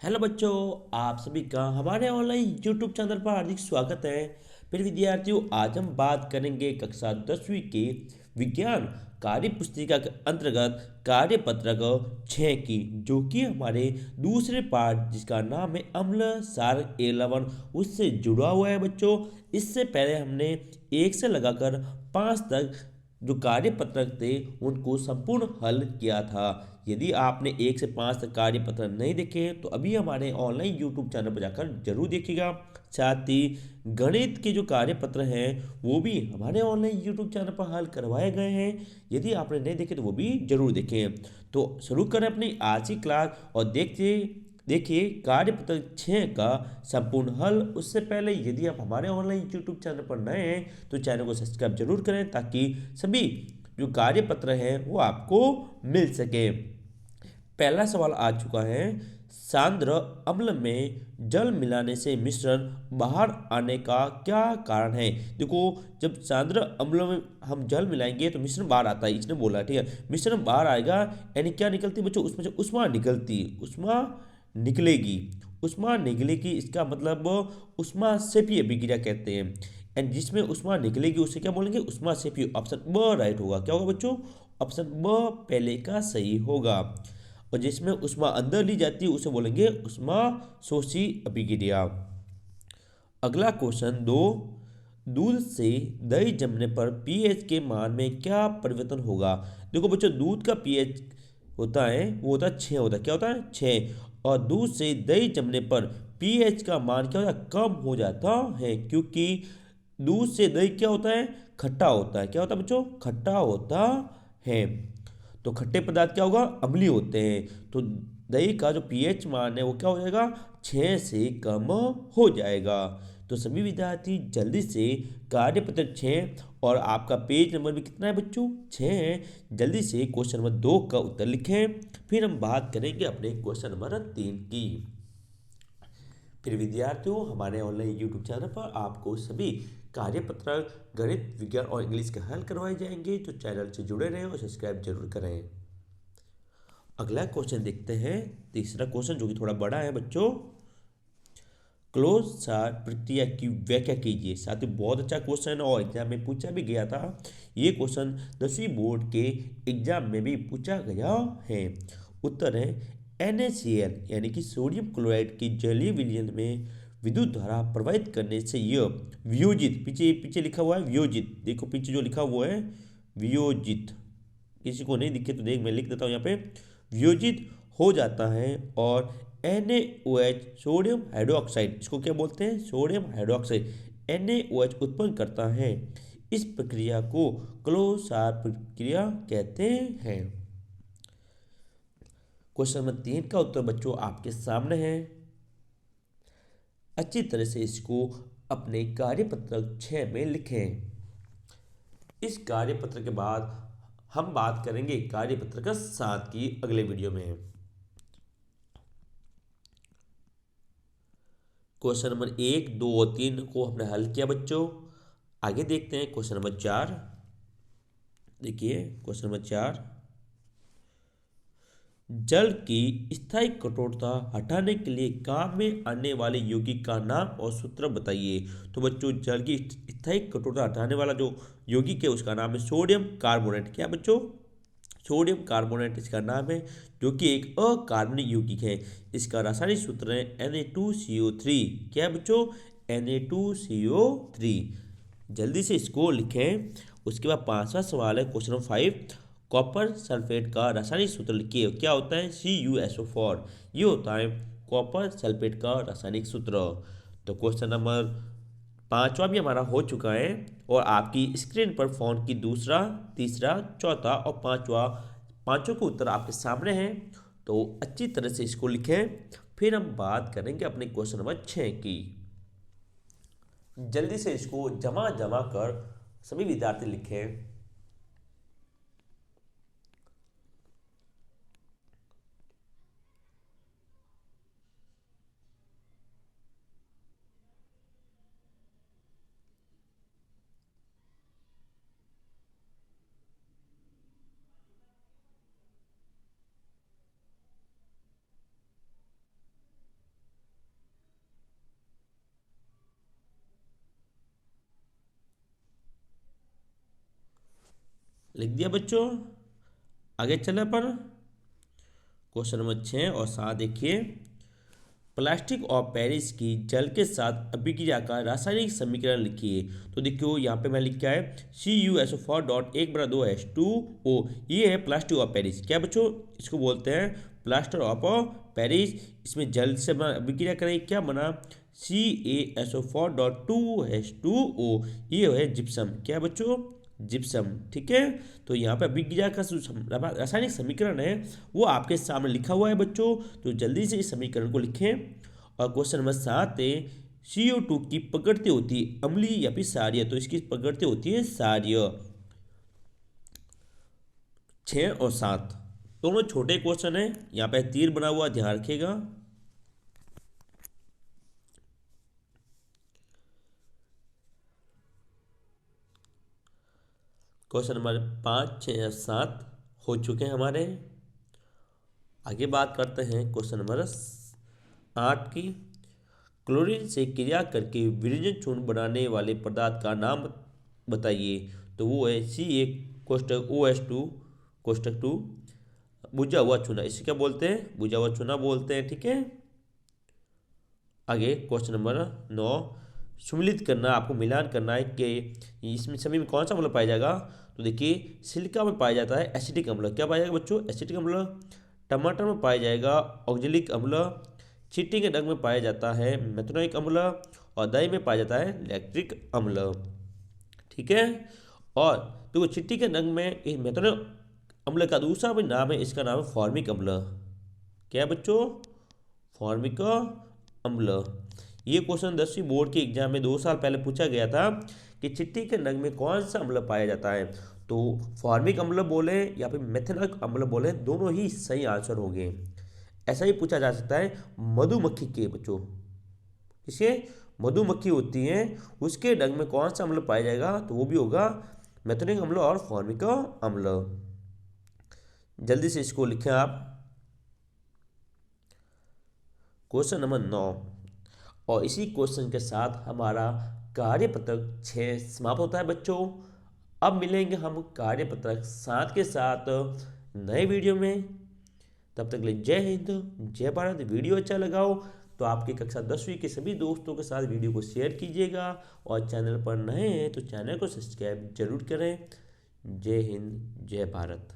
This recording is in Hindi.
हेलो बच्चों, आप सभी का हमारे ऑनलाइन यूट्यूब चैनल पर हार्दिक स्वागत है। फिर विद्यार्थियों, आज हम बात करेंगे कक्षा 10वीं के विज्ञान कार्य पुस्तिका के अंतर्गत कार्यपत्रक 6 की, जो कि हमारे दूसरे पार्ट जिसका नाम है अम्ल सार ए लवण, उससे जुड़ा हुआ है बच्चों। इससे पहले हमने 1 से लगाकर 5 तक जो कार्यपत्रक थे उनको संपूर्ण हल किया था। यदि आपने 1 से 5 तक कार्यपत्र नहीं देखे तो अभी हमारे ऑनलाइन यूट्यूब चैनल पर जाकर जरूर देखिएगा। साथ ही गणित के जो कार्यपत्र हैं वो भी हमारे ऑनलाइन यूट्यूब चैनल पर हल करवाए गए हैं। यदि आपने नहीं देखे तो वो भी जरूर देखें। तो शुरू करें अपनी आज की क्लास और देखिए कार्यपत्र 6 का संपूर्ण हल। उससे पहले यदि आप हमारे ऑनलाइन यूट्यूब चैनल पर नए हैं तो चैनल को सब्सक्राइब जरूर करें, ताकि सभी जो कार्यपत्र हैं वो आपको मिल सके। पहला सवाल आ चुका है, सांद्र अम्ल में जल मिलाने से मिश्रण बाहर आने का क्या कारण है। देखो, जब सांद्र अम्ल में हम जल मिलाएंगे तो मिश्रण बाहर आता है, इसने बोला। ठीक है, मिश्रण बाहर आएगा यानी क्या निकलती है बच्चों, उसमें से उष्मा निकलती, उष्मा निकलेगी। उष्मा निकलेगी इसका मतलब उष्मा सेपी अभिक्रिया कहते हैं। एंड जिसमें उष्मा निकलेगी उसे क्या बोलेंगे, उष्मा सेपी। ऑप्शन ब राइट होगा। क्या होगा बच्चों, ऑप्शन ब पहले का सही होगा। और जिसमें उष्मा अंदर ली जाती है उसे बोलेंगे उष्मा शोषी अभिक्रिया। अगला क्वेश्चन दो, दूध से दही जमने पर पीएच के मान में क्या परिवर्तन होगा। देखो बच्चों, दूध का पीएच होता है वो होता है 6 होता है। क्या होता है, 6। और दूध से दही जमने पर पीएच का मान क्या होता है, कम हो जाता है। क्योंकि दूध से दही क्या होता है, खट्टा होता है। क्या होता है बच्चों, खट्टा होता है। तो खट्टे पदार्थ क्या होगा, अम्लीय होते हैं। तो दही का जो पीएच मान है वो क्या हो जाएगा, 6 से कम हो जाएगा। तो सभी विद्यार्थी जल्दी से कार्यपत्र 6 और आपका पेज नंबर भी कितना है बच्चों, 6 है। जल्दी से क्वेश्चन नंबर 2 का उत्तर लिखें। फिर हम बात करेंगे अपने क्वेश्चन नंबर 3 की। फिर विद्यार्थियों, हमारे ऑनलाइन यूट्यूब चैनल पर आपको सभी कार्यपत्र गणित, विज्ञान और इंग्लिश के हल करवाए जाएंगे। तो चैनल से जुड़े रहें और सब्सक्राइब जरूर करें। अगला क्वेश्चन देखते हैं, तीसरा क्वेश्चन जो कि थोड़ा बड़ा है बच्चों। क्लोज सार प्रक्रिया की व्याख्या कीजिए। साथ ही बहुत अच्छा क्वेश्चन है और एग्जाम में पूछा भी गया था। ये क्वेश्चन 10वीं बोर्ड के एग्जाम में भी पूछा गया है। उत्तर है NaCl यानी कि सोडियम क्लोराइड की जलीय विलयन में विद्युत धारा प्रवाहित करने से यह वियोजित, पीछे पीछे लिखा हुआ है वियोजित, देखो पीछे जो लिखा हुआ है वियोजित, किसी को नहीं दिखे तो देख मैं लिख देता हूँ यहाँ पे, वियोजित हो जाता है। और NaOH सोडियम हाइड्रोक्साइड, इसको क्या बोलते हैं, सोडियम हाइड्रोक्साइड, NaOH उत्पन्न करता है। इस प्रक्रिया को क्लोज-सार प्रक्रिया कहते हैं। क्वेश्चन नंबर 3 का उत्तर बच्चों आपके सामने है। अच्छी तरह से इसको अपने कार्यपत्रक 6 में लिखें। इस कार्यपत्र के बाद हम बात करेंगे कार्यपत्र 7 की अगले वीडियो में। क्वेश्चन नंबर 1, 2 और 3 को हमने हल किया बच्चों। आगे देखते हैं क्वेश्चन नंबर 4। देखिए क्वेश्चन नंबर 4, जल की स्थायी कठोरता हटाने के लिए काम में आने वाले यौगिक का नाम और सूत्र बताइए। तो बच्चों, जल की स्थायी कठोरता हटाने वाला जो यौगिक है उसका नाम है सोडियम कार्बोनेट। क्या बच्चों, सोडियम कार्बोनेट इसका नाम है, जो कि एक अकार्बनिक यौगिक है। इसका रासायनिक सूत्र है Na2CO3। क्या है बच्चों, Na2CO3। जल्दी से इसको लिखें। उसके बाद 5वां सवाल है क्वेश्चन नंबर 5, कॉपर सल्फेट का रासायनिक सूत्र लिखिए। क्या होता है, CuSO4। ये होता है कॉपर सल्फेट का रासायनिक सूत्र। तो क्वेश्चन नंबर 5वां भी हमारा हो चुका है और आपकी स्क्रीन पर फोन की दूसरा, तीसरा, चौथा और 5वां, पांचों के उत्तर आपके सामने हैं। तो अच्छी तरह से इसको लिखें। फिर हम बात करेंगे अपने क्वेश्चन नंबर 6 की। जल्दी से इसको जमा जमा कर सभी विद्यार्थी लिखें। लिख दिया बच्चों। आगे चले पर क्वेश्चन नंबर 6 और 7 देखिए। प्लास्टिक और पेरिस की जल के साथ अभिक्रिया का रासायनिक समीकरण लिखिए। तो देखियो यहाँ पे मैं लिख के आया CuSO4.1/2O। ये है प्लास्टिक और पेरिस। क्या बच्चों, इसको बोलते हैं प्लास्टर ऑफ पेरिस। इसमें जल से अभिक्रिया करेंगे, क्या बना CaSO4.2H2O। ये है जिप्सम। क्या बच्चों, जिप्सम। ठीक है, तो यहाँ पे अभिक्रिया का जो रासायनिक समीकरण है वो आपके सामने लिखा हुआ है बच्चों। तो जल्दी से इस समीकरण को लिखें। और क्वेश्चन नंबर 7 है, CO2 की प्रकृति होती है अम्लीय या फिर क्षारीय। तो इसकी प्रकृति होती है क्षारीय। 6 और 7 दोनों छोटे क्वेश्चन है। यहाँ पे तीर बना हुआ, ध्यान रखिएगा। क्वेश्चन नंबर 5, 6 और 7 हो चुके हैं हमारे। आगे बात करते हैं क्वेश्चन नंबर 8 की। क्लोरीन से क्रिया करके विरजन चूर्ण बनाने वाले पदार्थ का नाम बताइए। तो वो है CA कोष्टक OH2 कोष्टक 2 बुझा हुआ चूना। इसे क्या बोलते हैं, बुझा हुआ चूना बोलते हैं। ठीक है, आगे क्वेश्चन नंबर 9, सम्मिलित करना, आपको मिलान करना है कि इसमें सभी में कौन सा अम्ल पाया जाएगा। तो देखिए सिलिका में पाया जाता है एसिटिक अम्ल। क्या पाया जाएगा बच्चों, एसिटिक अम्ल। टमाटर में पाया जाएगा ऑक्जेलिक अम्ल। चींटी के रंग में पाया जाता है मेथनोइक अम्ल। और दही में पाया जाता है लैक्टिक अम्ल। ठीक है, और देखो चींटी के रंग में इस मेथनोइक अम्ल का दूसरा भी नाम है, इसका नाम है फॉर्मिक अम्ल। क्या है बच्चों, फॉर्मिक अम्ल। ये क्वेश्चन 10वीं बोर्ड के एग्जाम में 2 साल पहले पूछा गया था कि चिट्टी के रंग में कौन सा अम्ल पाया जाता है। तो फॉर्मिक अम्ल बोले या फिर मेथनॉइक अम्ल बोले, दोनों ही सही आंसर होंगे। ऐसा ही पूछा जा सकता है मधुमक्खी के बच्चों, इसे मधुमक्खी होती है उसके रंग में कौन सा अम्ल पाया जाएगा। तो वो भी होगा मेथनॉइक अम्ल और फॉर्मिक अम्ल। जल्दी से इसको लिखें आप। क्वेश्चन नंबर 9 और इसी क्वेश्चन के साथ हमारा कार्यपत्रक 6 समाप्त होता है बच्चों। अब मिलेंगे हम कार्यपत्रक 7 के साथ नए वीडियो में। तब तक के लिए जय हिंद, जय भारत। वीडियो अच्छा लगाओ तो आपकी कक्षा 10वीं के सभी दोस्तों के साथ वीडियो को शेयर कीजिएगा। और चैनल पर नए हैं तो चैनल को सब्सक्राइब जरूर करें। जय हिंद, जय भारत।